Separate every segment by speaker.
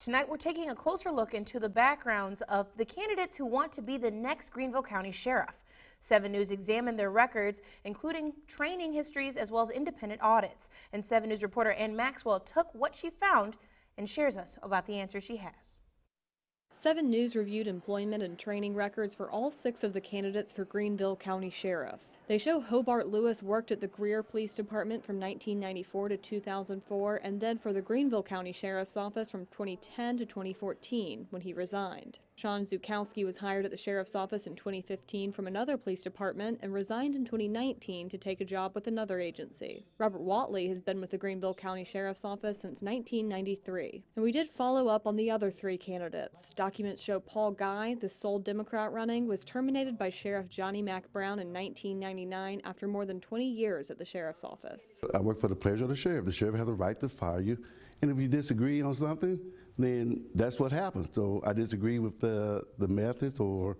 Speaker 1: Tonight, we're taking a closer look into the backgrounds of the candidates who want to be the next Greenville County Sheriff. 7 News examined their records, including training histories as well as independent audits. And 7 News reporter Ann Maxwell took what she found and shares us about the answers she has.
Speaker 2: 7 News reviewed employment and training records for all 6 of the candidates for Greenville County Sheriff. They show Hobart Lewis worked at the Greer Police Department from 1994 to 2004 and then for the Greenville County Sheriff's Office from 2010 to 2014 when he resigned. Sean Zukowski was hired at the Sheriff's Office in 2015 from another police department and resigned in 2019 to take a job with another agency. Robert Watley has been with the Greenville County Sheriff's Office since 1993. And we did follow up on the other 3 candidates. Documents show Paul Guy, the sole Democrat running, was terminated by Sheriff Johnny Mac Brown in 1999 after more than 20 years at the Sheriff's Office.
Speaker 3: I work for the pleasure of the sheriff. The sheriff has the right to fire you, and if you disagree on something, then that's what happens. So I disagree with the methods or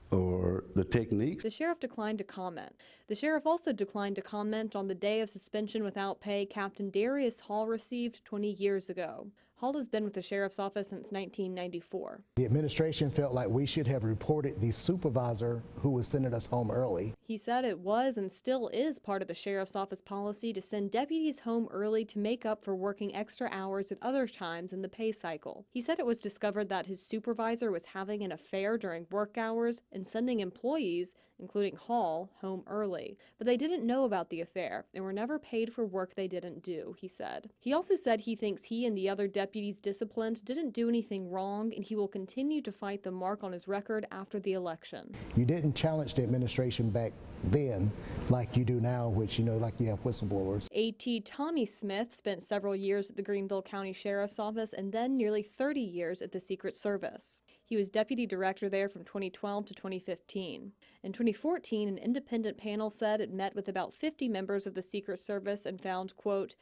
Speaker 3: the techniques.
Speaker 2: The sheriff declined to comment. The sheriff also declined to comment on the day of suspension without pay Captain Darius Hall received 20 years ago. Hall has been with the sheriff's office since 1994.
Speaker 4: The administration felt like we should have reported the supervisor who was sending us home early.
Speaker 2: He said it was and still is part of the sheriff's office policy to send deputies home early to make up for working extra hours at other times in the pay cycle. He said it was discovered that his supervisor was having an affair during work hours and sending employees, including Hall, home early. But they didn't know about the affair and were never paid for work they didn't do, he said. He also said he thinks he and the other deputies disciplined didn't do anything wrong and he will continue to fight the mark on his record after the election.
Speaker 4: You didn't challenge the administration back then like you do now, which, like you have whistleblowers.
Speaker 2: A.T. Tommy Smith spent several years at the Greenville County Sheriff's Office and then nearly 30 years at the Secret Service. He was deputy director there from 2012 to 2015. In 2014, an independent panel said it met with about 50 members of the Secret Service and found, quote,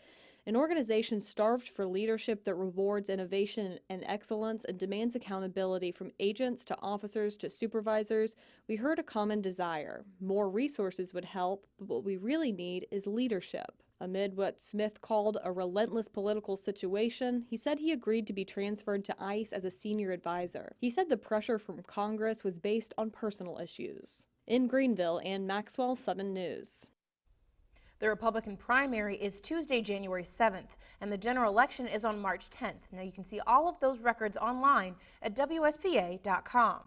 Speaker 2: an organization starved for leadership that rewards innovation and excellence and demands accountability from agents to officers to supervisors. We heard a common desire. More resources would help, but what we really need is leadership. Amid what Smith called a relentless political situation, he said he agreed to be transferred to ICE as a senior advisor. He said the pressure from Congress was based on personal issues. In Greenville, Ann Maxwell, 7 News.
Speaker 1: The Republican primary is Tuesday, January 7th, and the general election is on March 10th. Now you can see all of those records online at WSPA.com.